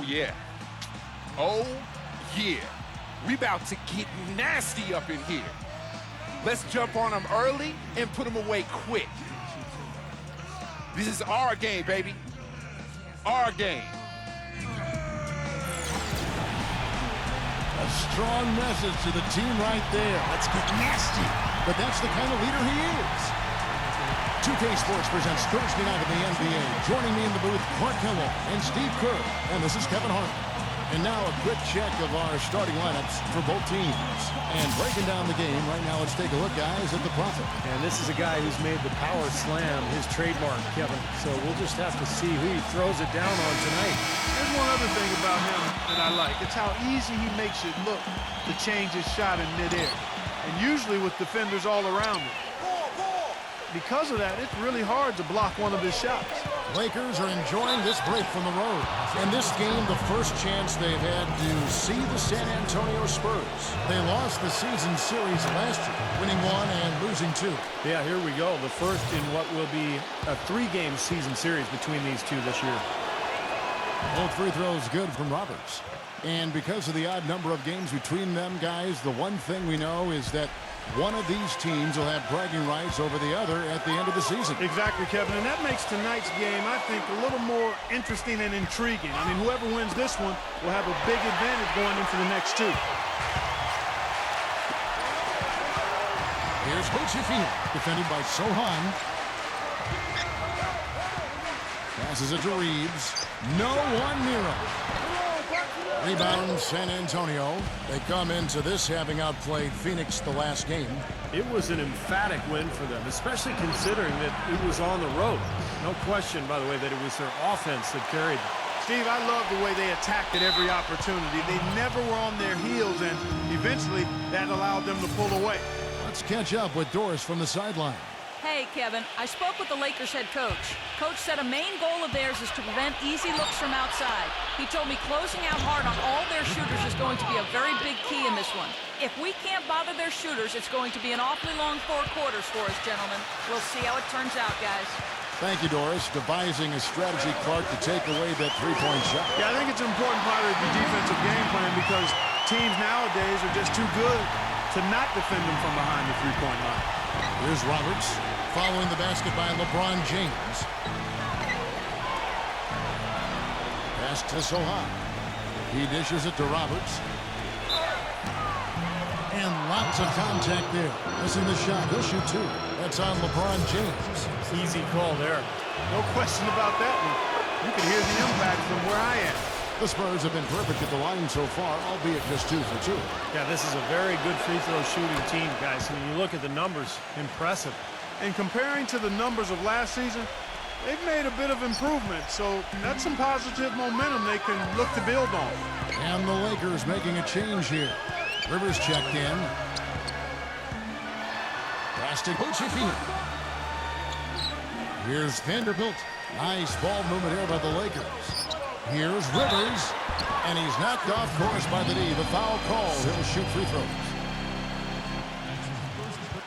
yeah. Oh, yeah. We about to get nasty up in here. Let's jump on them early and put them away quick. This is our game, baby. Our game. A strong message to the team right there. Let's get nasty. But that's the kind of leader he is. 2K Sports presents Thursday night in the NBA. Joining me in the booth, Clark Kellogg and Steve Kerr. And this is Kevin Hart. And now a quick check of our starting lineups for both teams. And breaking down the game, right now let's take a look, guys, at the prophet. And this is a guy who's made the power slam his trademark, Kevin. So we'll just have to see who he throws it down on tonight. There's one other thing about him that I like. It's how easy he makes it look to change his shot in midair. And usually with defenders all around him. Because of that, it's really hard to block one of his shots. Lakers are enjoying this break from the road. In this game, the first chance they've had to see the San Antonio Spurs. They lost the season series last year, winning one and losing two. Yeah, here we go. The first in what will be a three-game season series between these two this year. Both free throws good from Roberts. And because of the odd number of games between them, guys, the one thing we know is that one of these teams will have bragging rights over the other at the end of the season. Exactly, Kevin, and that makes tonight's game, I think, a little more interesting and intriguing. I mean, whoever wins this one will have a big advantage going into the next two. Here's Ochefina, defended by Sohan. Passes it to Reeves. No one near him. Rebound, San Antonio. They come into this having outplayed Phoenix the last game. It was an emphatic win for them, especially considering that it was on the road. No question, by the way, that it was their offense that carried them. Steve, I love the way they attacked at every opportunity. They never were on their heels, and eventually that allowed them to pull away. Let's catch up with Doris from the sideline. Hey, Kevin, I spoke with the Lakers head coach. Coach said a main goal of theirs is to prevent easy looks from outside. He told me closing out hard on all their shooters is going to be a very big key in this one. If we can't bother their shooters, it's going to be an awfully long 4 quarters for us, gentlemen. We'll see how it turns out, guys. Thank you, Doris. Devising a strategy, Clark, to take away that three-point shot. Yeah, I think it's an important part of the defensive game plan because teams nowadays are just too good to not defend them from behind the three-point line. Here's Roberts, following the basket by LeBron James. Pass to Sohan. He dishes it to Roberts. And lots of contact there. Missing the shot. He'll shoot two. That's on LeBron James. Easy call there. No question about that one. You can hear the impact from where I am. The Spurs have been perfect at the line so far, albeit just 2 for 2. Yeah, this is a very good free throw shooting team, guys. I mean, you look at the numbers, impressive. And comparing to the numbers of last season, they've made a bit of improvement. So that's some positive momentum they can look to build on. And the Lakers making a change here. Rivers checked in. Pass to Ochefina. Here's Vanderbilt. Nice ball movement here by the Lakers. Here's Rivers. And he's knocked off course by the D. The foul call. He'll shoot free throws.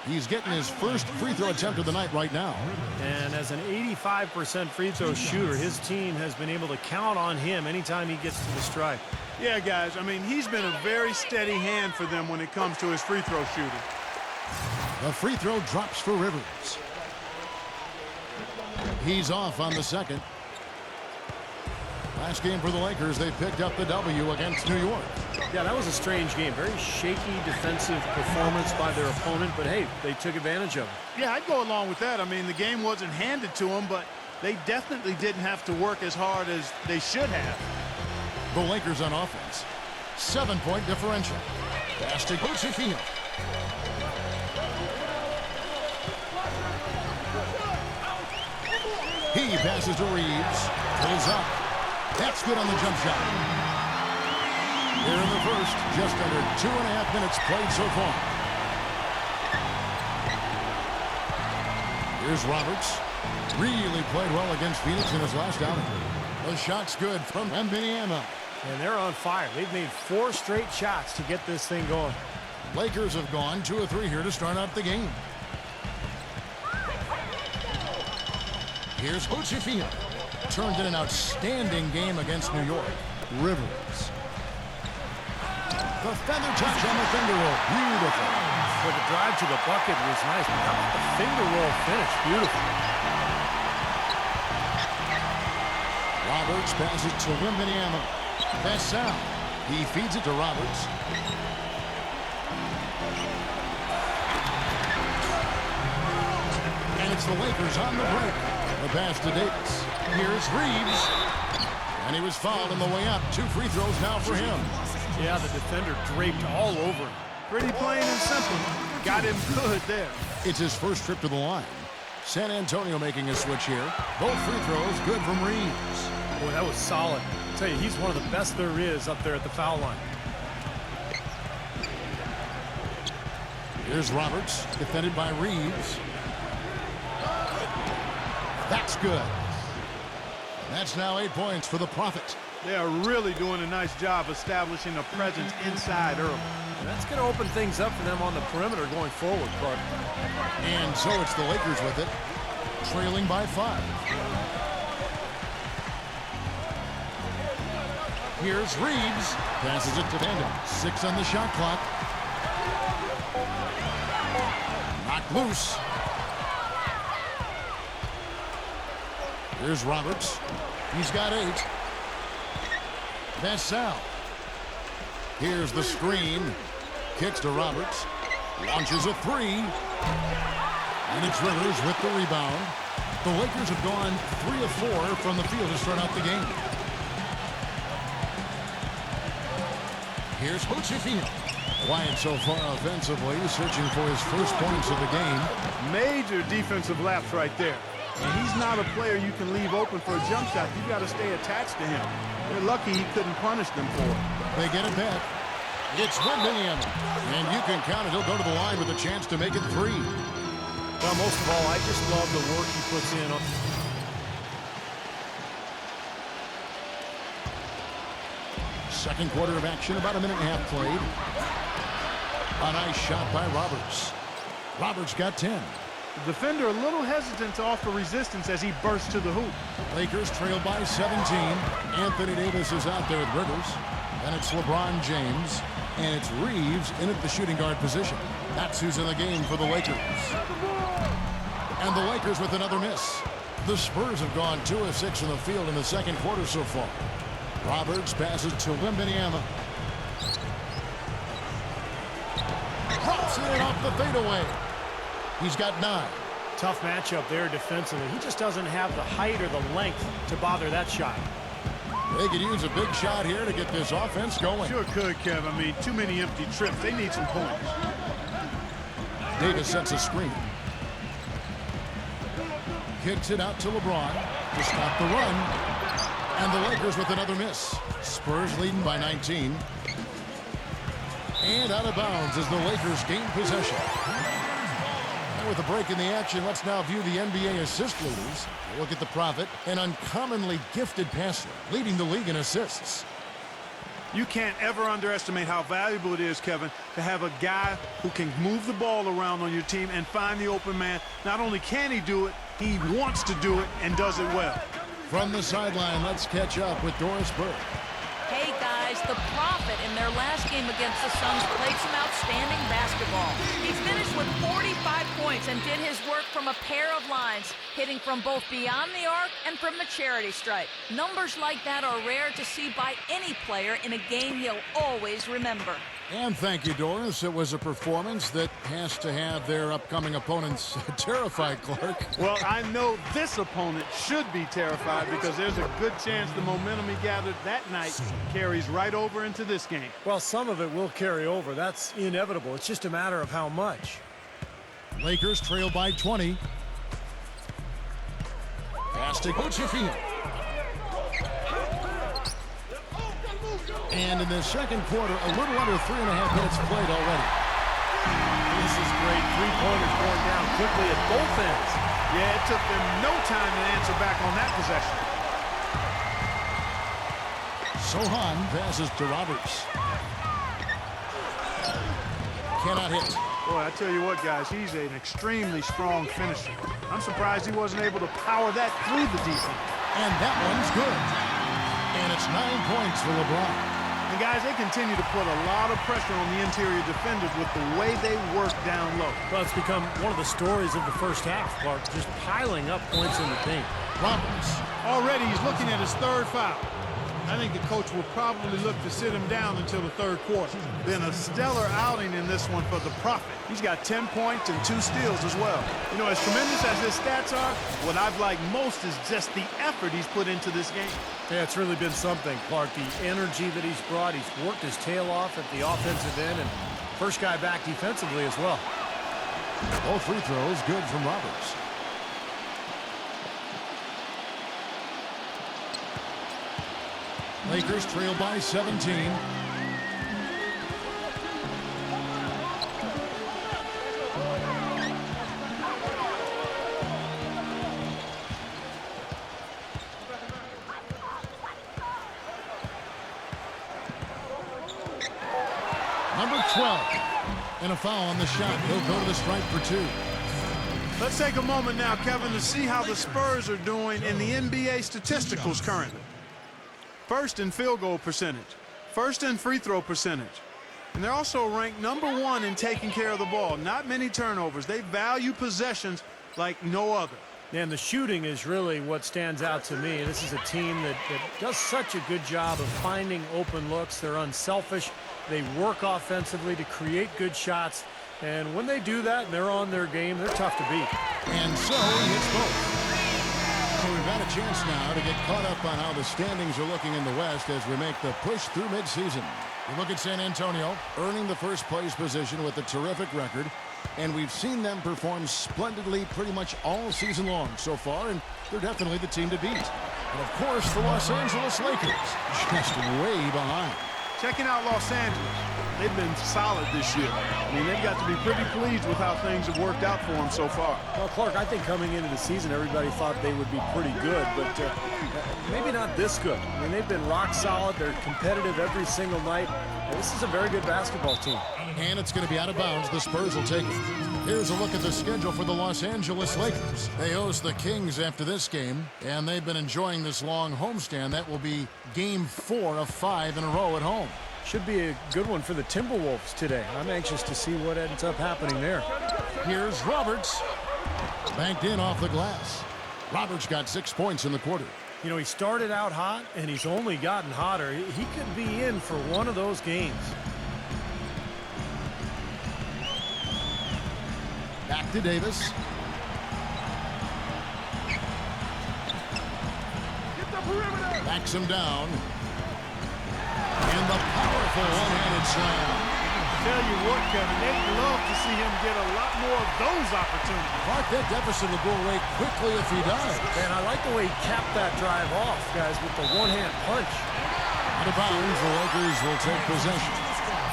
He's getting his first free throw attempt of the night right now. And as an 85% free throw shooter, his team has been able to count on him anytime he gets to the stripe. Yeah, guys, I mean, he's been a very steady hand for them when it comes to his free throw shooting. The free throw drops for Rivers. He's off on the second. Last game for the Lakers, they picked up the W against New York. Yeah, that was a strange game. Very shaky defensive performance by their opponent, but hey, they took advantage of it. Yeah, I'd go along with that. I mean, the game wasn't handed to them, but they definitely didn't have to work as hard as they should have. The Lakers on offense. 7-point differential. Pass to Ochefina. He passes to Reeves. Pulls up. That's good on the jump shot. Here in the first, just under 2.5 minutes played so far. Here's Roberts. Really played well against Phoenix in his last outing. The shot's good from Wembanyama. And they're on fire. They've made 4 straight shots to get this thing going. Lakers have gone 2 of 3 here to start out the game. Here's Ochefina. Turned in an outstanding game against New York. Rivers. The feather touch on the finger roll. Beautiful. Well, the drive to the bucket was nice, but how about the finger roll finish? Beautiful. Roberts passes to Wembanyama. Pass out. He feeds it to Roberts. And it's the Lakers on the break. The pass to Davis. Here's Reeves. And he was fouled on the way up. 2 free throws now for him. Yeah, the defender draped all over him. Pretty plain and simple. Got him good there. It's his first trip to the line. San Antonio making a switch here. Both free throws good from Reeves. Boy, that was solid. I'll tell you, he's one of the best there is up there at the foul line. Here's Roberts, defended by Reeves. That's good. That's now 8 points for the Prophet. They are really doing a nice job establishing a presence inside early. That's going to open things up for them on the perimeter going forward, Clark. And so it's the Lakers with it, trailing by 5. Here's Reeves. Passes it to Tandem. 6 on the shot clock. Knocked loose. Here's Roberts. He's got 8. Pass out. Here's the screen. Kicks to Roberts. Launches a 3. And it's Rivers with the rebound. The Lakers have gone 3 of 4 from the field to start out the game. Here's Hochefino. Quiet so far offensively, searching for his first points of the game. Major defensive lapse right there. And he's not a player you can leave open for a jump shot. You got to stay attached to him. They're lucky he couldn't punish them for it. They get it back. It's Wembanyama. And you can count it. He'll go to the line with a chance to make it 3. Well, most of all, I just love the work he puts in. Second quarter of action, about a minute and a half played. A nice shot by Roberts. Roberts got 10. The defender a little hesitant to offer resistance as he bursts to the hoop. Lakers trail by 17. Anthony Davis is out there with Rivers. And it's LeBron James. And it's Reeves in at the shooting guard position. That's who's in the game for the Lakers. And the Lakers with another miss. The Spurs have gone 2 of 6 in the field in the second quarter so far. Roberts passes to Wembanyama. Drops it off the fadeaway. He's got 9. Tough matchup there defensively. He just doesn't have the height or the length to bother that shot. They could use a big shot here to get this offense going. Sure could, Kev. I mean, too many empty trips. They need some points. Davis sets a screen. Kicks it out to LeBron to stop the run. And the Lakers with another miss. Spurs leading by 19. And out of bounds as the Lakers gain possession. And with a break in the action, let's now view the NBA assist leaders. Look at the Prophet, an uncommonly gifted passer, leading the league in assists. You can't ever underestimate how valuable it is, Kevin, to have a guy who can move the ball around on your team and find the open man. Not only can he do it, he wants to do it and does it well. From the sideline, let's catch up with Doris Burke. Hey guys, the Prophet in their last game against the Suns played some outstanding basketball. He finished with 45 points and did his work from a pair of lines, hitting from both beyond the arc and from the charity stripe. Numbers like that are rare to see by any player in a game he'll always remember. And thank you, Doris. It was a performance that has to have their upcoming opponents terrified, Clark. Well, I know this opponent should be terrified because there's a good chance the momentum he gathered that night carries right over into this game. Well, some of it will carry over. That's inevitable. It's just a matter of how much. Lakers trail by 20. Pass to Hochefino. And in the second quarter, a little under 3.5 minutes played already. This is great. Three-pointers going down quickly at both ends. Yeah, it took them no time to answer back on that possession. Sohan passes to Roberts. Cannot hit. Boy, I tell you what, guys, he's an extremely strong finisher. I'm surprised he wasn't able to power that through the defense. And that one's good. And it's 9 points for LeBron. And guys, they continue to put a lot of pressure on the interior defenders with the way they work down low. Well, it's become one of the stories of the first half, Clark, just piling up points in the paint. Roberts. Already he's looking at his third foul. I think the coach will probably look to sit him down until the third quarter. Been a stellar outing in this one for the Prophet. He's got 10 points and 2 steals as well. You know, as tremendous as his stats are, what I've liked most is just the effort he's put into this game. Yeah, it's really been something, Clark. The energy that he's brought, he's worked his tail off at the offensive end, and first guy back defensively as well. Both free throws good from Roberts. Lakers trail by 17. Number 12. And a foul on the shot. He'll go to the stripe for 2. Let's take a moment now, Kevin, to see how the Spurs are doing in the NBA statisticals currently. First in field goal percentage, first in free throw percentage. And they're also ranked number 1 in taking care of the ball. Not many turnovers. They value possessions like no other. And the shooting is really what stands out to me. This is a team that does such a good job of finding open looks. They're unselfish. They work offensively to create good shots. And when they do that and they're on their game, they're tough to beat. And so he hits both. So we've got a chance now to get caught up on how the standings are looking in the West as we make the push through midseason. We look at San Antonio, earning the first place position with a terrific record. And we've seen them perform splendidly pretty much all season long so far, and they're definitely the team to beat. And, of course, the Los Angeles Lakers, just way behind. Checking out Los Angeles. They've been solid this year. I mean, they've got to be pretty pleased with how things have worked out for them so far. Well, Clark, I think coming into the season, everybody thought they would be pretty good, but maybe not this good. I mean, they've been rock solid. They're competitive every single night. This is a very good basketball team. And it's going to be out of bounds. The Spurs will take it. Here's a look at the schedule for the Los Angeles Lakers. They host the Kings after this game, and they've been enjoying this long homestand. That will be game 4 of 5 in a row at home. Should be a good one for the Timberwolves today. I'm anxious to see what ends up happening there. Here's Roberts. Banked in off the glass. Roberts got 6 points in the quarter. You know, he started out hot, and he's only gotten hotter. He could be in for one of those games. Back to Davis. Backs him down. And the powerful one-handed slam. Tell you what, Kevin, they'd love to see him get a lot more of those opportunities. Clark, that deficit will go away quickly if he does. And I like the way he capped that drive off, guys, with the one-hand punch. Out of bounds, the Lakers will take possession.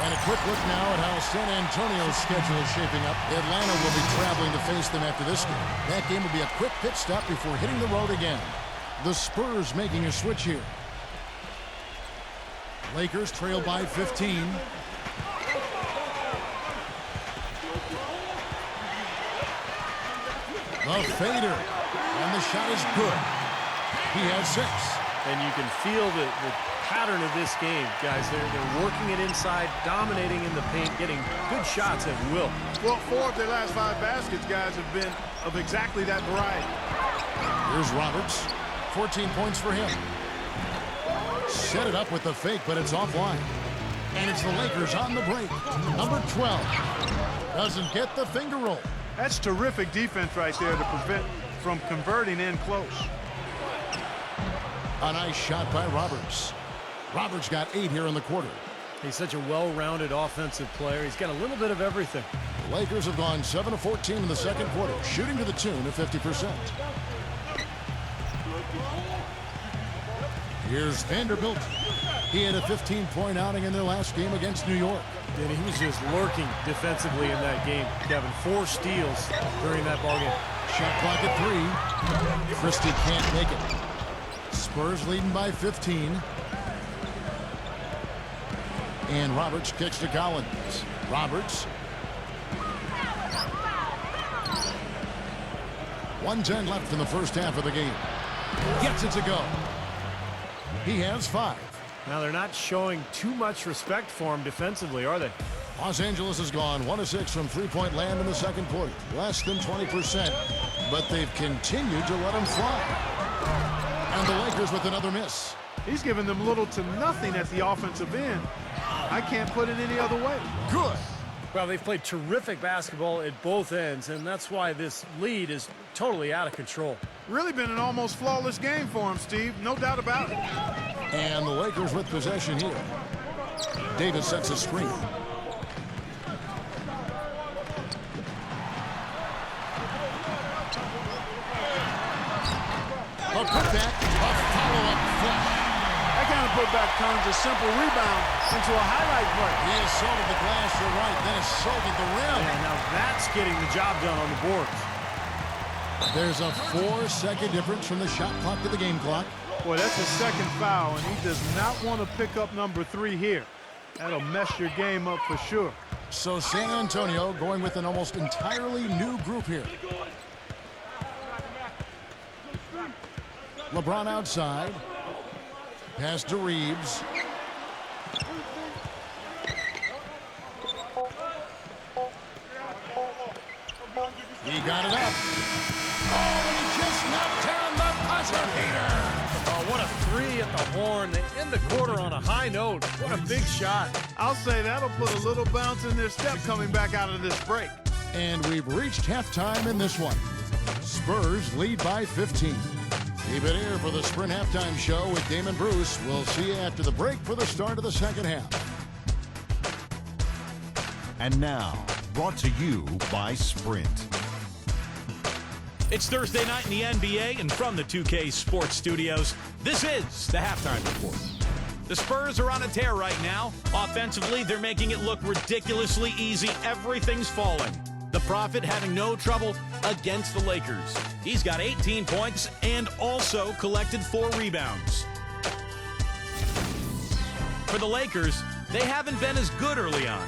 And a quick look now at how San Antonio's schedule is shaping up. Atlanta will be traveling to face them after this game. That game will be a quick pit stop before hitting the road again. The Spurs making a switch here. Lakers trail by 15. The fader. And the shot is good. He has 6. And you can feel the pattern of this game, guys. They're working it inside, dominating in the paint, getting good shots at will. Well, 4 of their last 5 baskets, guys, have been of exactly that variety. Here's Roberts. 14 points for him. Set it up with the fake, but it's offline. And it's the Lakers on the break. Number 12 doesn't get the finger roll. That's terrific defense right there to prevent from converting in close. A nice shot by Roberts. Roberts got 8 here in the quarter. He's such a well-rounded offensive player. He's got a little bit of everything. The Lakers have gone 7 of 14 in the second quarter, shooting to the tune of 50%. Here's Vanderbilt. He had a 15-point outing in their last game against New York. And he was just lurking defensively in that game, Kevin. 4 steals during that ballgame. Shot clock at 3. Christie can't make it. Spurs leading by 15. And Roberts kicks to Collins. Roberts. 1:10 left in the first half of the game. Gets it to go. He has 5. Now, they're not showing too much respect for him defensively, are they? Los Angeles has gone 1 of 6 from three-point land in the second quarter. Less than 20%, but they've continued to let him fly. And the Lakers with another miss. He's giving them little to nothing at the offensive end. I can't put it any other way. Good. Well, they've played terrific basketball at both ends, and that's why this lead is totally out of control. Really been an almost flawless game for him, Steve. No doubt about it. And the Lakers with possession here. Davis sets a screen. A putback, a follow-up flush. That kind of putback turns a simple rebound into a highlight play. He assaulted the glass, you're right, then assaulted the rim. And now that's getting the job done on the boards. There's a 4-second difference from the shot clock to the game clock. Boy, that's a second foul, and he does not want to pick up number 3 here. That'll mess your game up for sure. So San Antonio going with an almost entirely new group here. LeBron outside. Pass to Reeves. He got it up. Oh, and he just knocked down the buzzer beater. Oh, what a 3 at the horn. They end the quarter on a high note. What a big shot. I'll say that'll put a little bounce in their step coming back out of this break. And we've reached halftime in this one. Spurs lead by 15. Keep it here for the Sprint Halftime Show with Damon Bruce. We'll see you after the break for the start of the second half. And now, brought to you by Sprint. It's Thursday night in the NBA, and from the 2K Sports Studios, this is the Halftime Report. The Spurs are on a tear right now. Offensively, they're making it look ridiculously easy. Everything's falling. The Prophet having no trouble against the Lakers. He's got 18 points and also collected 4 rebounds. For the Lakers, they haven't been as good early on.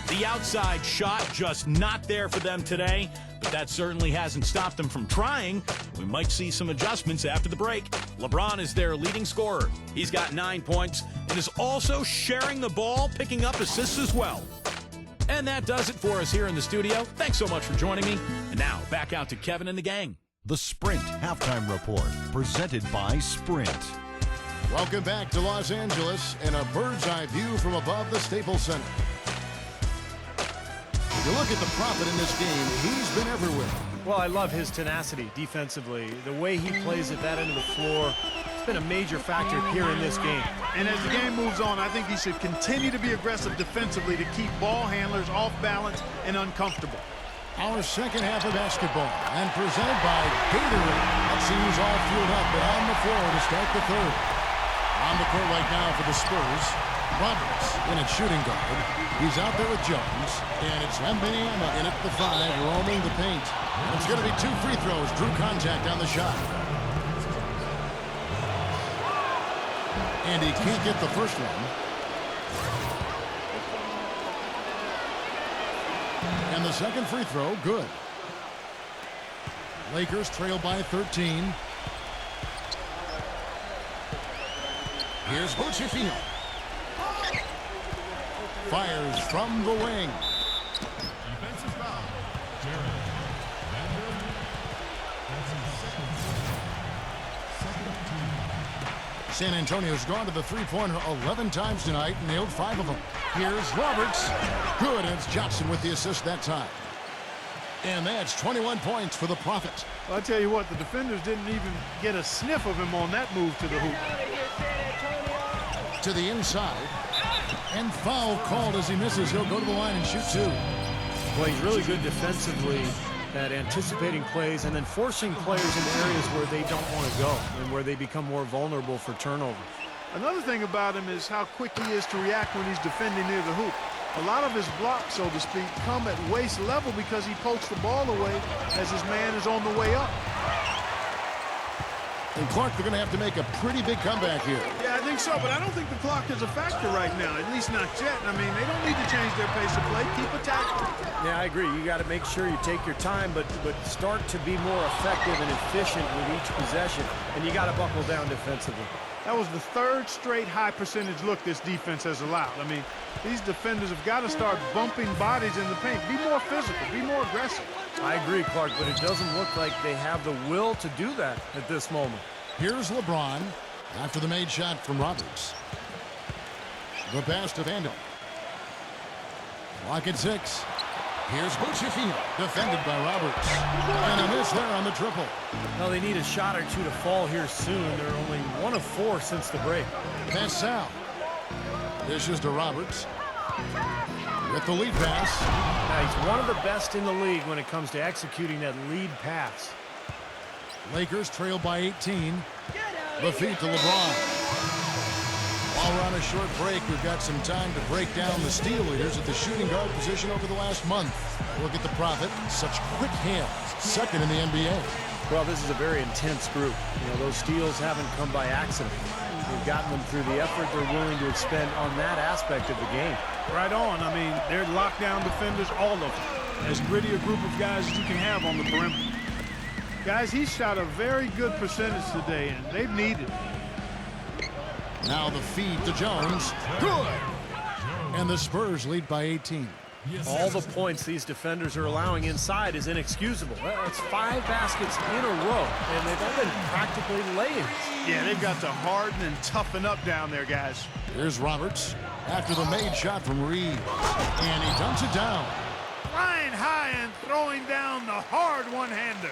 The outside shot just not there for them today, but that certainly hasn't stopped them from trying. We might see some adjustments after the break. LeBron is their leading scorer. He's got 9 points and is also sharing the ball, picking up assists as well. And that does it for us here in the studio. Thanks so much for joining me. And now, back out to Kevin and the gang. The Sprint Halftime Report, presented by Sprint. Welcome back to Los Angeles and a bird's eye view from above the Staples Center. If you look at the Prophet in this game, he's been everywhere. Well, I love his tenacity defensively. The way he plays at that end of the floor, it's been a major factor here in this game. And as the game moves on, I think he should continue to be aggressive defensively to keep ball handlers off balance and uncomfortable. Our second half of basketball and presented by Gatorade. That seems all fueled up on the floor to start the third. On the court right now for the Spurs, Roberts in at shooting guard. He's out there with Jones, and it's Wembanyama in at the 5, roaming the paint. And it's going to be 2 free throws. Drew contact on the shot. And he can't get the first one. And the second free throw, good. Lakers trail by 13. Here's Bochifino. Fires from the wing. Defensive foul. San Antonio's gone to the three-pointer 11 times tonight and nailed 5 of them. Here's Roberts. Good, and it's Johnson with the assist that time. And that's 21 points for the Prophet. Well, I tell you what, the defenders didn't even get a sniff of him on that move to the hoop. To the inside. And foul called as he misses. He'll go to the line and shoot 2. Well, he's really good defensively at anticipating plays and then forcing players into areas where they don't want to go and where they become more vulnerable for turnovers. Another thing about him is how quick he is to react when he's defending near the hoop. A lot of his blocks, so to speak, come at waist level because he pokes the ball away as his man is on the way up. And Clark, they're going to have to make a pretty big comeback here. Yeah, I think so, but I don't think the clock is a factor right now, at least not yet. I mean, they don't need to change their pace of play. Keep attacking. Yeah, I agree. You got to make sure you take your time, but start to be more effective and efficient with each possession, and you got to buckle down defensively. That was the third straight high percentage look this defense has allowed. I mean, these defenders have got to start bumping bodies in the paint. Be more physical, be more aggressive. I agree, Clark, but it doesn't look like they have the will to do that at this moment. Here's LeBron after the made shot from Roberts. The pass to Vandal. Clock at 6. Here's Bucciafino, defended by Roberts. And a miss there on the triple. Well, they need a shot or two to fall here soon. They're only 1 of 4 since the break. Pass Sal. Dishes to Roberts. With the lead pass. Now, he's one of the best in the league when it comes to executing that lead pass. Lakers trail by 18. The feed to LeBron. While we're on a short break, we've got some time to break down the steal leaders at the shooting guard position over the last month. Look at the Prophet. Such quick hands. Second in the NBA. Well, this is a very intense group. You know, those steals haven't come by accident. They've gotten them through the effort they're willing to expend on that aspect of the game. Right on. I mean, they're lockdown defenders, all of them. As gritty a group of guys as you can have on the perimeter. Guys, he shot a very good percentage today, and they've needed it. Now the feed to Jones. Good. And the Spurs lead by 18. All the points these defenders are allowing inside is inexcusable. That's 5 baskets in a row, and they've all been practically layers. Yeah, they've got to harden and toughen up down there, guys. Here's Roberts after the made shot from Reed. And he dunks it down. Flying high and throwing down the hard one-hander.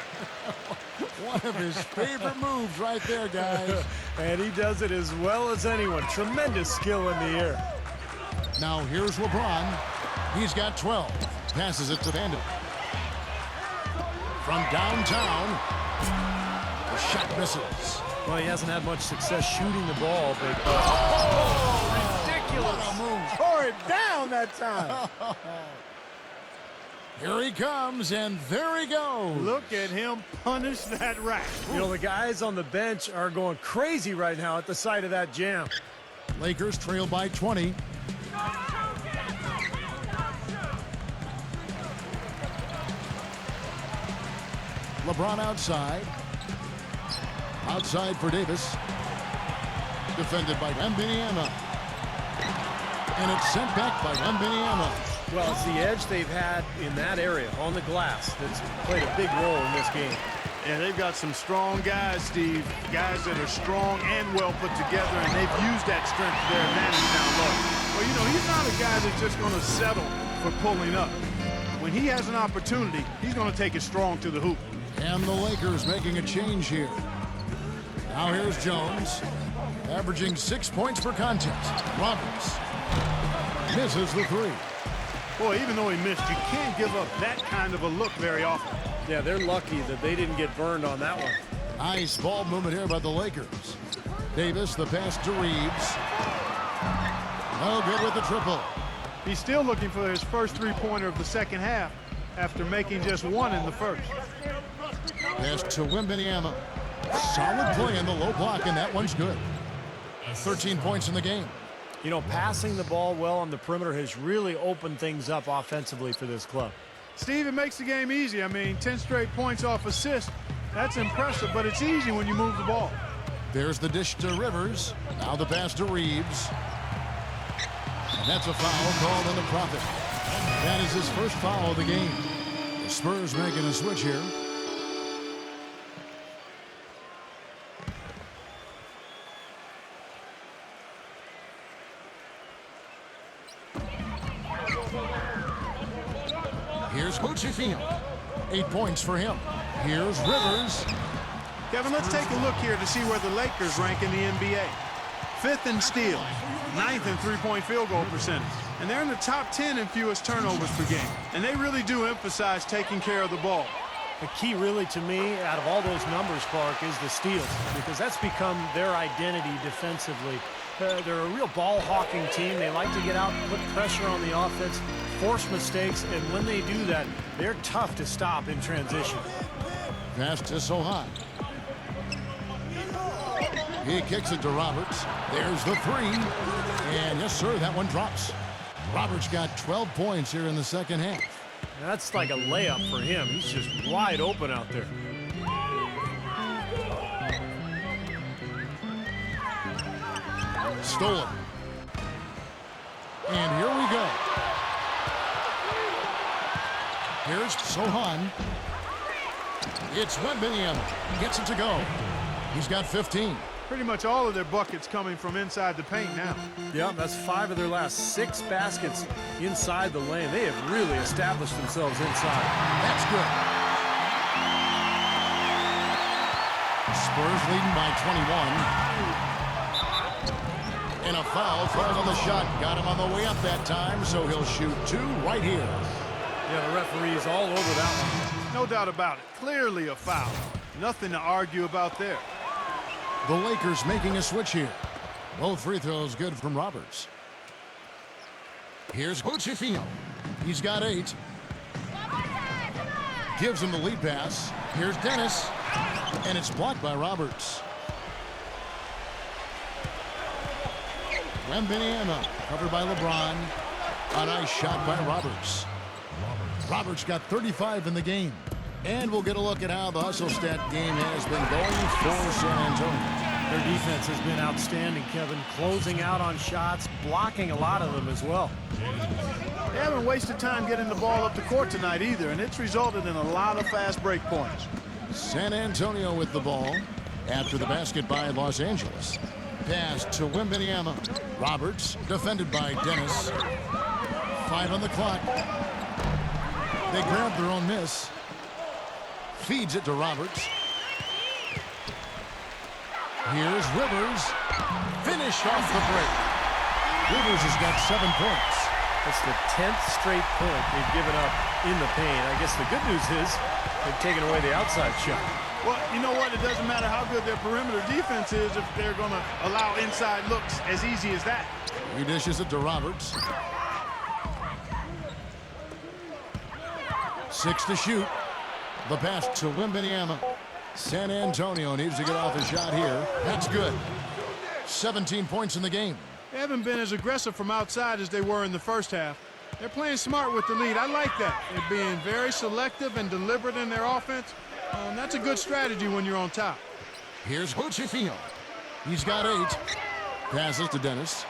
One of his favorite moves right there, guys. And he does it as well as anyone. Tremendous skill in the air. Now here's LeBron. He's got 12. Passes it to Vandal. From downtown, the shot misses. Well, he hasn't had much success shooting the ball, but ridiculous. What a move. Tore it down that time. Here he comes, and there he goes. Look at him punish that rack. You know, the guys on the bench are going crazy right now at the sight of that jam. Lakers trail by 20. LeBron outside. Outside for Davis. Defended by Wembanyama. And it's sent back by Wembanyama. Well, it's the edge they've had in that area on the glass that's played a big role in this game. And they've got some strong guys, Steve. Guys that are strong and well put together, and they've used that strength to their advantage down low. Well, you know, he's not a guy that's just going to settle for pulling up. When he has an opportunity, he's going to take it strong to the hoop. And the Lakers making a change here. Now here's Jones, averaging 6 points per contest. Roberts misses the 3. Boy, even though he missed, you can't give up that kind of a look very often. Yeah, they're lucky that they didn't get burned on that one. Nice ball movement here by the Lakers. Davis, the pass to Reeves. No good with the triple. He's still looking for his first three-pointer of the second half after making just one in the first. Pass to Wembanyama. Solid play in the low block, and that one's good. 13 points in the game. You know, passing the ball well on the perimeter has really opened things up offensively for this club. Steve, it makes the game easy. I mean, 10 straight points off assist. That's impressive, but it's easy when you move the ball. There's the dish to Rivers. Now the pass to Reeves. And that's a foul called on the Prophet. That is his first foul of the game. The Spurs making a switch here. Here's Bucciafino. 8 points for him. Here's Rivers. Kevin, let's take a look here to see where the Lakers rank in the NBA. 5th in steals, 9th in three-point field goal percentage. And they're in the top 10 in fewest turnovers per game. And they really do emphasize taking care of the ball. The key really to me out of all those numbers, Clark, is the steals, because that's become their identity defensively. They're a real ball-hawking team. They like to get out, put pressure on the offense, force mistakes, and when they do that, they're tough to stop in transition. Pass to Sohan. He kicks it to Roberts. There's the 3. And yes, sir, that one drops. Roberts got 12 points here in the second half. That's like a layup for him. He's just wide open out there. stolen. And here we go. Here's Sohan. It's Wembanyama. Gets it to go. He's got 15. Pretty much all of their buckets coming from inside the paint now. Yeah, that's 5 of their last 6 baskets inside the lane. They have really established themselves inside. That's good. Spurs leading by 21. And a foul falls on the shot. Got him on the way up that time, so he'll shoot 2 right here. Yeah, the referee's all over that one. No doubt about it. Clearly a foul. Nothing to argue about there. The Lakers making a switch here. Both free throws good from Roberts. Here's Hochefino. He's got 8. Gives him the lead pass. Here's Dennis. And it's blocked by Roberts. Wembanyama covered by LeBron. A nice shot by Roberts. Roberts got 35 in the game. And we'll get a look at how the hustle stat game has been going for San Antonio. Their defense has been outstanding, Kevin. Closing out on shots, blocking a lot of them as well. They haven't wasted time getting the ball up the court tonight either, and it's resulted in a lot of fast break points. San Antonio with the ball after the basket by Los Angeles. Pass to Wembanyama. Roberts defended by Dennis. 5 on the clock. They grab their own miss. Feeds it to Roberts. Here's Rivers. Finished off the break. Rivers has got 7 points. That's the 10th straight point they've given up in the paint. I guess the good news is they've taken away the outside shot. Well, you know what? It doesn't matter how good their perimeter defense is if they're going to allow inside looks as easy as that. He dishes it to Roberts. 6 to shoot. The pass to Wembanyama. San Antonio needs to get off a shot here. That's good. 17 points in the game. They haven't been as aggressive from outside as they were in the first half. They're playing smart with the lead. I like that. They're being very selective and deliberate in their offense. That's a good strategy when you're on top. Here's Hochefino. He's got 8. Passes to Dennis.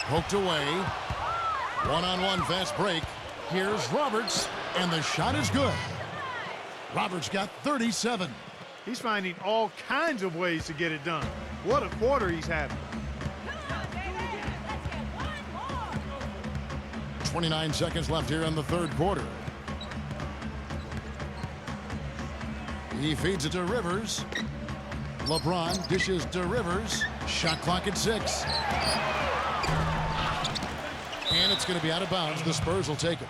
Poked away. One-on-one fast break. Here's Roberts. And the shot is good. Roberts got 37. He's finding all kinds of ways to get it done. What a quarter he's having. 29 seconds left here in the third quarter. He feeds it to Rivers. LeBron dishes to Rivers. Shot clock at 6. And it's going to be out of bounds. The Spurs will take it.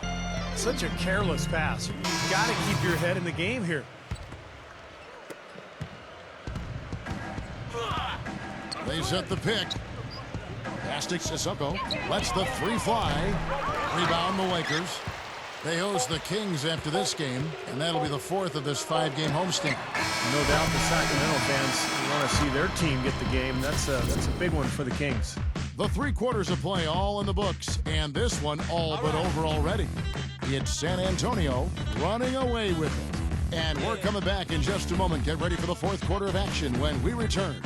Such a careless pass. You've got to keep your head in the game here. They set the pick. Pass to Sissoko. Lets the 3 fly. Rebound the Lakers. They host the Kings after this game, and that'll be the 4th of this 5-game homestand. No doubt the Sacramento fans want to see their team get the game. That's a big one for the Kings. The 3 quarters of play all in the books, and this one all but over already. It's San Antonio running away with it. And we're coming back in just a moment. Get ready for the 4th quarter of action when we return.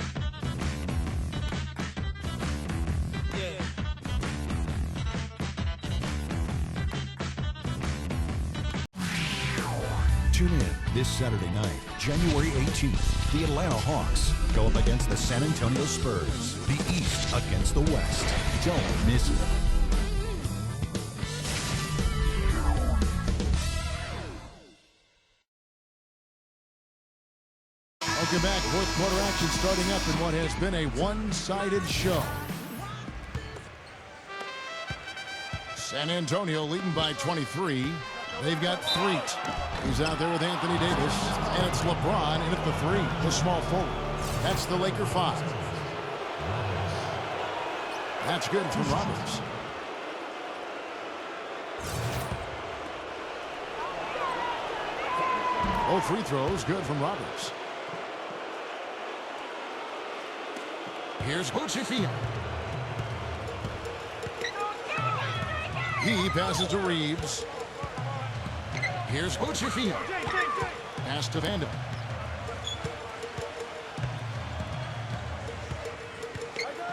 Tune in this Saturday night, January 18th. The Atlanta Hawks go up against the San Antonio Spurs. The East against the West. Don't miss it. Welcome back. 4th quarter action starting up in what has been a one-sided show. San Antonio leading by 23. They've got Threet. He's out there with Anthony Davis. And it's LeBron in at the 3, the small forward. That's the Laker 5. That's good from Roberts. Both free throws good from Roberts. Here's Hochefino. He passes to Reeves. Here's Hochefino. Pass to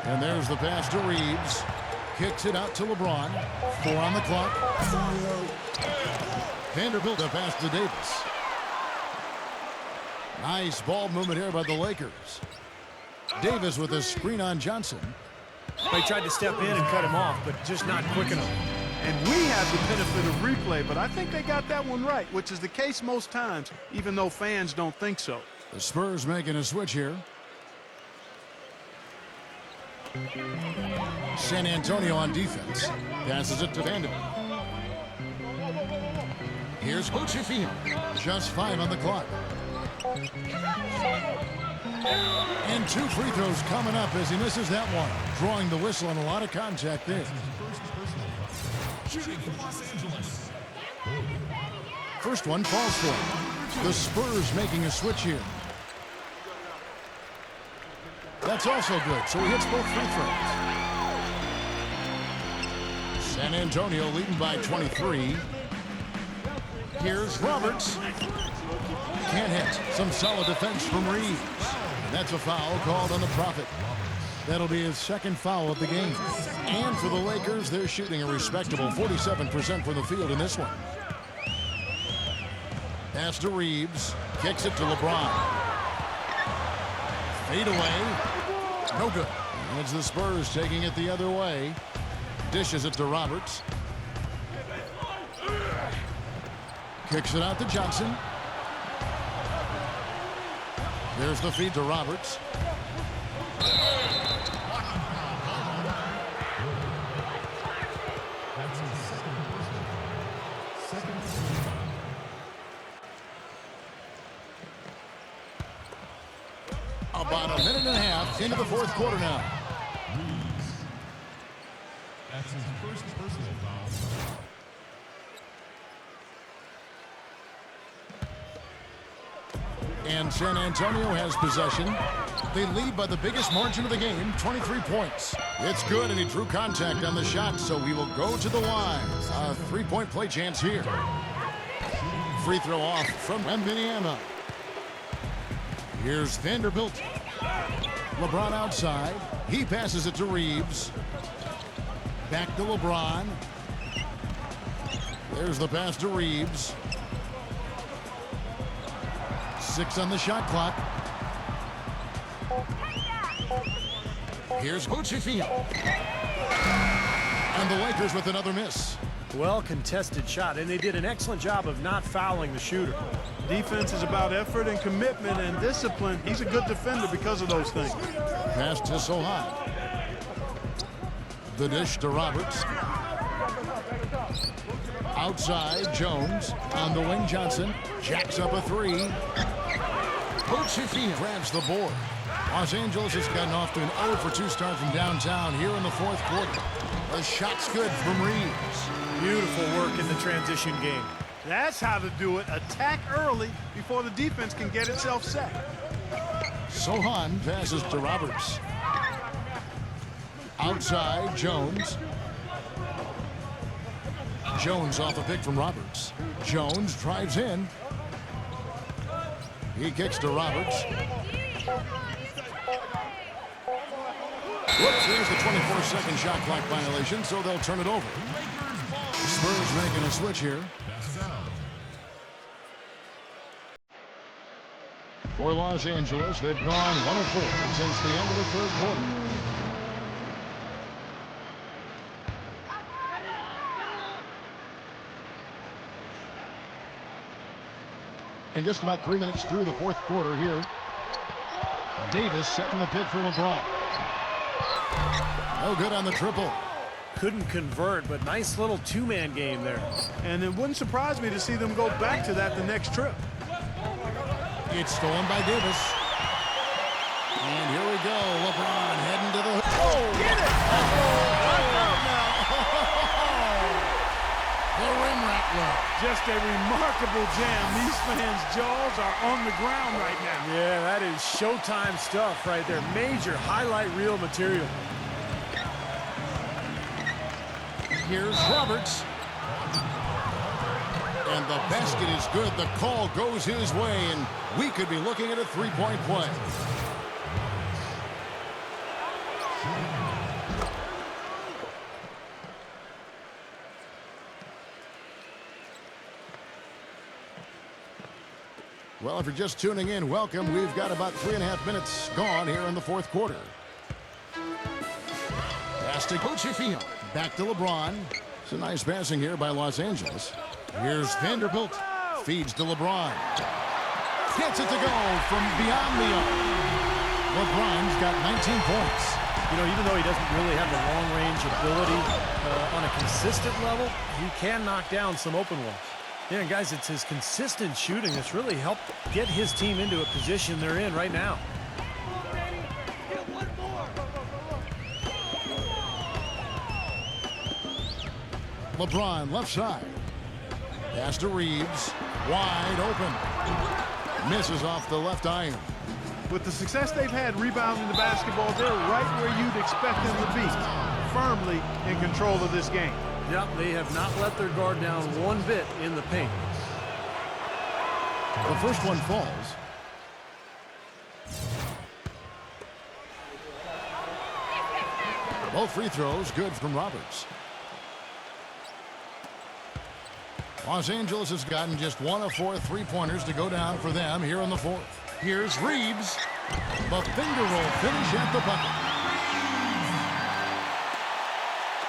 And there's the pass to Reeves. Kicks it out to LeBron. 4 on the clock. Vanderbilt a pass to Davis. Nice ball movement here by the Lakers. Davis with a screen on Johnson. They tried to step in and cut him off, but just not quick enough. And we have the benefit of replay, but I think they got that one right, which is the case most times, even though fans don't think so. The Spurs making a switch here. San Antonio on defense. Passes it to Vanderbilt. Here's Ochefino. Just 5 on the clock. And 2 free throws coming up as he misses that one. Drawing the whistle and a lot of contact there. First one falls for him. The Spurs making a switch here. That's also good, so he hits both free throws. San Antonio leading by 23. Here's Roberts. Can't hit. Some solid defense from Reeves. And that's a foul called on the Prophet. That'll be his second foul of the game. And for the Lakers, they're shooting a respectable 47% from the field in this one. Pass to Reeves. Kicks it to LeBron. Fade away. No good. And it's the Spurs taking it the other way. Dishes it to Roberts. Kicks it out to Johnson. There's the feed to Roberts. About a minute and a half into the fourth quarter now. That's his first personal foul. And San Antonio has possession. They lead by the biggest margin of the game, 23 points. It's good, and he drew contact on the shot, so he will go to the line. A 3-point play chance here. Free throw off from Indiana. Here's Vanderbilt. LeBron outside. He passes it to Reeves. Back to LeBron. There's the pass to Reeves. 6 on the shot clock. Here's Ochefino. And the Lakers with another miss. Well contested shot, and they did an excellent job of not fouling the shooter. Defense is about effort and commitment and discipline. He's a good defender because of those things. Pass to Sohan. The dish to Roberts. Outside, Jones. On the wing, Johnson. Jacks up a 3. Ochefino grabs the board. Los Angeles has gotten off to an 0-for-2 start from downtown here in the fourth quarter. The shot's good from Reeves. Beautiful work in the transition game. That's how to do it. Attack early before the defense can get itself set. Sohan passes to Roberts. Outside, Jones. Jones off a pick from Roberts. Jones drives in. He kicks to Roberts. Whoops, there's the 24-second shot clock violation, so they'll turn it over. The Spurs making a switch here. For Los Angeles, they've gone 1 of 4 since the end of the third quarter. And just about 3 minutes through the fourth quarter here. Davis setting the pick for LeBron. No good on the triple. Couldn't convert, but nice little two-man game there. And it wouldn't surprise me to see them go back to that the next trip. It's stolen by Davis. And here we go. LeBron heading to the... Oh, get it! The rim rattler. Just a remarkable jam. These fans' jaws are on the ground right now. Yeah, that is Showtime stuff right there. Major highlight reel material. Here's Roberts. And the basket is good. The call goes his way, and we could be looking at a 3-point play. Well, if you're just tuning in, welcome. We've got about 3.5 minutes gone here in the fourth quarter. Pass to Coachifino. Back to LeBron. It's a nice passing here by Los Angeles. Here's Vanderbilt. Feeds to LeBron. Gets it to go from beyond the arc. LeBron's got 19 points. You know, even though he doesn't really have the long-range ability on a consistent level, he can knock down some open ones. Yeah, and guys, it's his consistent shooting that's really helped get his team into a position they're in right now. LeBron left side. Pass to Reeves. Wide open. Misses off the left iron. With the success they've had rebounding the basketball, they're right where you'd expect them to be, firmly in control of this game. Yep, they have not let their guard down one bit in the paint. The first one falls. Both free throws good from Roberts. Los Angeles has gotten just 1 of 4 three-pointers to go down for them here in the fourth. Here's Reeves. The finger roll finish at the bucket.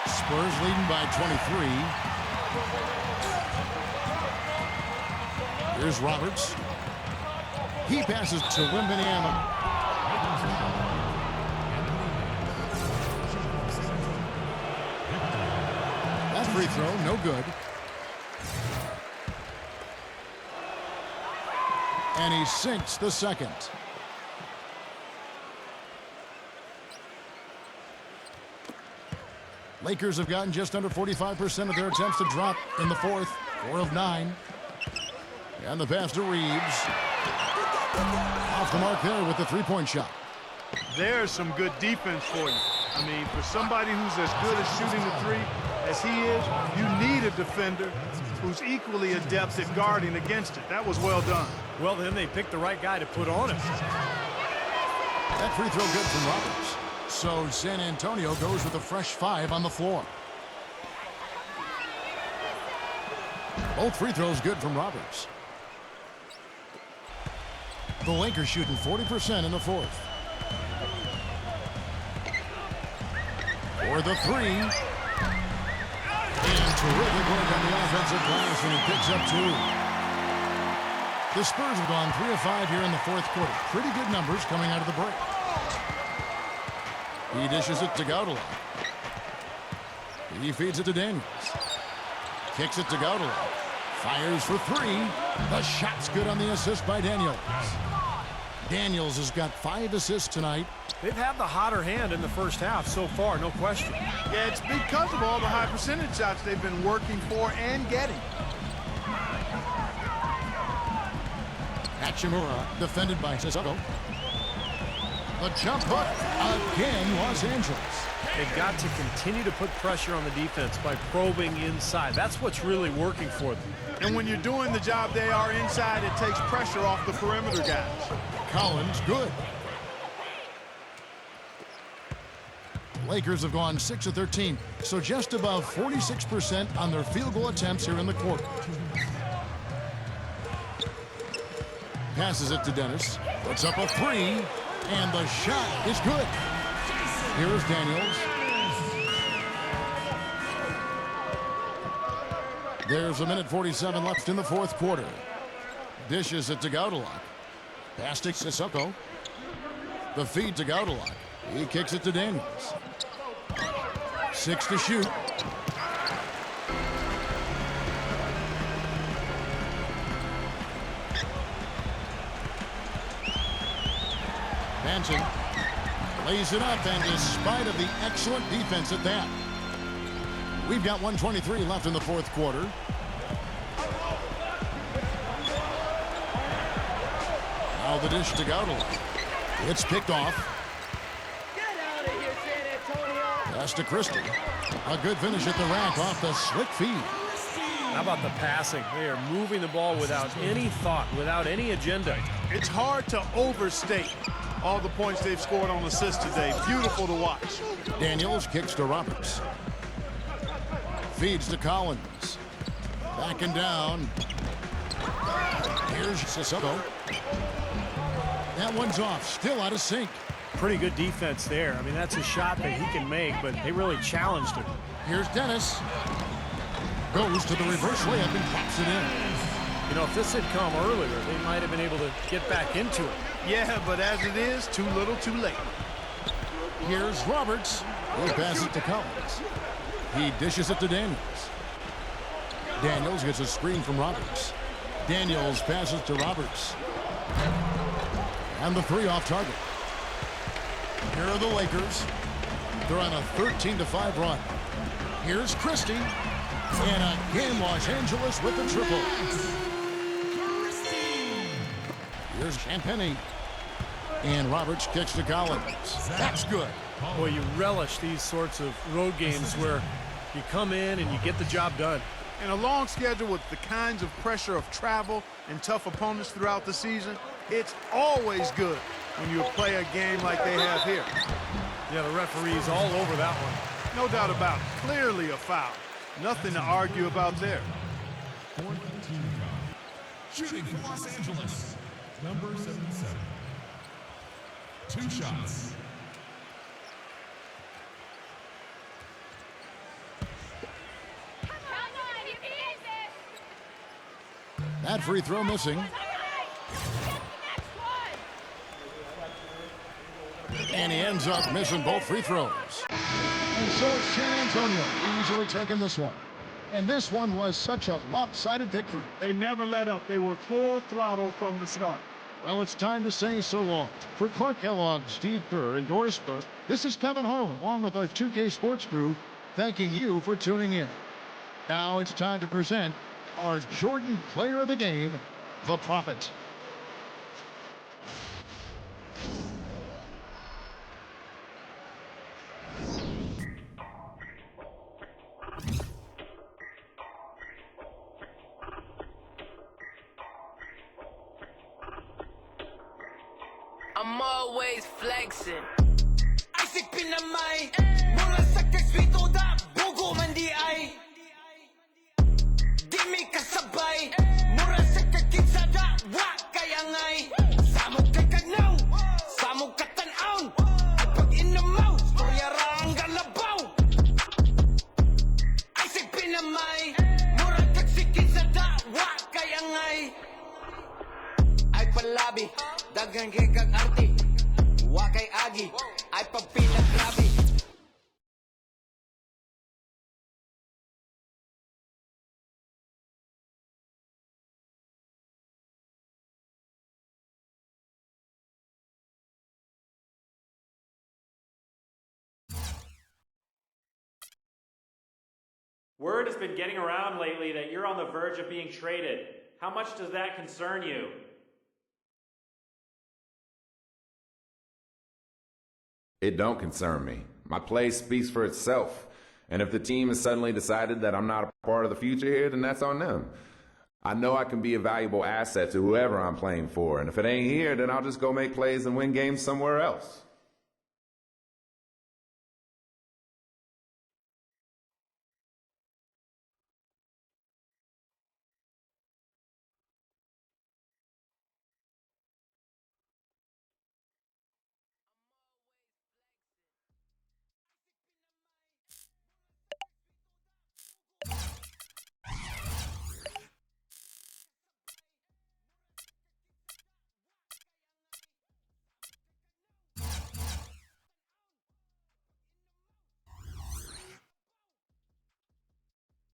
Spurs leading by 23. Here's Roberts. He passes to Wembanyama. That free throw, no good. And he sinks the second. Lakers have gotten just under 45% of their attempts to drop in the fourth. 4 of 9. And the pass to Reeves. Off the mark there with the three-point shot. There's some good defense for you. I mean, for somebody who's as good at shooting the three as he is, you need a defender who's equally adept at guarding against it. That was well done. Well, then they picked the right guy to put on him. That free throw good from Roberts. So San Antonio goes with a fresh 5 on the floor. Both free throws good from Roberts. The Lakers shooting 40% in the fourth. For the three. And terrific work on the offensive glass, and he picks up 2. The Spurs have gone 3 of 5 here in the fourth quarter. Pretty good numbers coming out of the break. He dishes it to Gaudala. He feeds it to Daniels. Kicks it to Gaudala. Fires for 3. The shot's good on the assist by Daniels. Daniels has got 5 assists tonight. They've had the hotter hand in the first half so far, no question. Yeah, it's because of all the high percentage shots they've been working for and getting. Hachimura defended by Sissoko. The jump hook again, Los Angeles. They've got to continue to put pressure on the defense by probing inside. That's what's really working for them. And when you're doing the job they are inside, it takes pressure off the perimeter guys. Collins, good. Lakers have gone 6 of 13, so just above 46% on their field goal attempts here in the quarter. Passes it to Dennis. Puts up a 3, and the shot is good. Here's Daniels. There's 1:47 left in the fourth quarter. Dishes it to Gaudala. Pass to Sissoko. The feed to Gaudala. He kicks it to Daniels. 6 to shoot. Manson lays it up, and despite of the excellent defense at that, we've got 1:23 left in the fourth quarter. Now the dish to Gaudala. It's picked off. Pass to Christie. A good finish at the rack off the slick feed. How about the passing? They are moving the ball without any thought, without any agenda. It's hard to overstate all the points they've scored on assists today. Beautiful to watch. Daniels kicks to Roberts. Feeds to Collins. Backing down. Here's Sissoko. That one's off, still out of sync. Pretty good defense there. I mean, that's a shot that he can make, but they really challenged him. Here's Dennis. Goes to the reverse layup and pops it in. You know, if this had come earlier, they might have been able to get back into it. Yeah, but as it is, too little, too late. Here's Roberts. He'll pass it to Collins. He dishes it to Daniels. Daniels gets a screen from Roberts. Daniels passes to Roberts. And the three off target. Here are the Lakers. They're on a 13-5 run. Here's Christie. And again, Los Angeles with the triple. Here's Champagny. And Roberts kicks to Collins. That's good. Boy, you relish these sorts of road games where you come in and you get the job done. In a long schedule with the kinds of pressure of travel and tough opponents throughout the season, it's always good when you play a game like they have here. Yeah, the referee's all over that one. No doubt about it. Clearly a foul. Nothing to argue about there. Shooting for Los Angeles, number 77. 2 shots. That free throw missing. And he ends up missing both free throws. And so it's San Antonio easily taking this one. And this one was such a lopsided victory. They never let up. They were full throttle from the start. Well, it's time to say so long. For Clark Kellogg, Steve Kerr, and Doris Burke, this is Kevin Harlan, along with our 2K Sports crew, thanking you for tuning in. Now it's time to present our Jordan Player of the Game, the Prophet. I'm always flexing. Isaac pinamay, mula sa kagswito da, bugo man di ay. Di mi kasabay, mura sa kagkitsa da, wa kaya ngay. Samog kay kagnaw, samog katanaw, at pag inamaw, storya rang galabaw. Isaac pinamay, mura kagsikitsa da, wa kaya ngay. Ay palabi, dagang kay kag arte, wa kay agi, ay pagpila grabe. Word has been getting around lately that you're on the verge of being traded. How much does that concern you? It don't concern me. My play speaks for itself. And if the team has suddenly decided that I'm not a part of the future here, then that's on them. I know I can be a valuable asset to whoever I'm playing for. And if it ain't here, then I'll just go make plays and win games somewhere else.